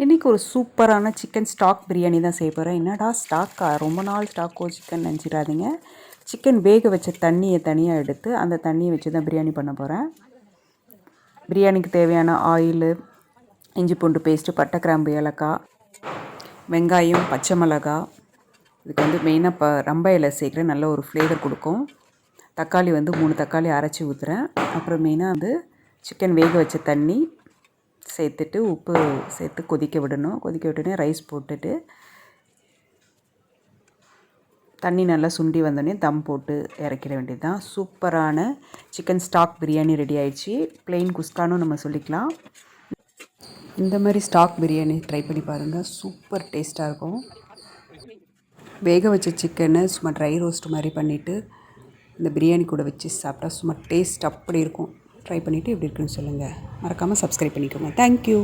இன்றைக்கி ஒரு சூப்பரான சிக்கன் ஸ்டாக் பிரியாணி தான் செய்ய போகிறேன். என்னடா ஸ்டாக்கா, ரொம்ப நாள் ஸ்டாக்கோ சிக்கன் நினச்சிடாதீங்க. சிக்கன் வேக வச்ச தண்ணியை தனியாக எடுத்து அந்த தண்ணியை வச்சு தான் பிரியாணி பண்ண போகிறேன். பிரியாணிக்கு தேவையான ஆயிலு, இஞ்சி பூண்டு பேஸ்ட்டு, பட்டை கிராம்பு, ஏலக்காய், வெங்காயம், பச்சை மிளகா. இதுக்கு வந்து மெயினாக ரம்ப இலை சேர்க்குறேன், நல்ல ஒரு ஃப்ளேவர் கொடுக்கும். தக்காளி வந்து 3 தக்காளி அரைச்சி ஊற்றுறேன். அப்புறம் மெயினாக வந்து சிக்கன் வேக வச்ச தண்ணி சேர்த்துட்டு உப்பு சேர்த்து கொதிக்க விடணும். கொதிக்க விட்டுனே ரைஸ் போட்டுட்டு தண்ணி நல்லா சுண்டி வந்தோடனே தம் போட்டு இறக்கிட வேண்டியது தான். சூப்பரான சிக்கன் ஸ்டாக் பிரியாணி ரெடி ஆயிடுச்சு. ப்ளெயின் குஸ்கானும் நம்ம சொல்லிக்கலாம். இந்த மாதிரி ஸ்டாக் பிரியாணி ட்ரை பண்ணி பாருங்கள், சூப்பர் டேஸ்ட்டாக இருக்கும். வேக வச்ச சிக்கனை சும்மா ட்ரை ரோஸ்ட் மாதிரி பண்ணிவிட்டு இந்த பிரியாணி கூட வச்சு சாப்பிட்டா சும்மா டேஸ்ட் அப்படி இருக்கும். ட்ரை பண்ணிவிட்டு எப்படி இருக்குன்னு சொல்லுங்கள். மறக்காமல் சப்ஸ்கிரைப் பண்ணிக்கோங்க. தேங்க்யூ.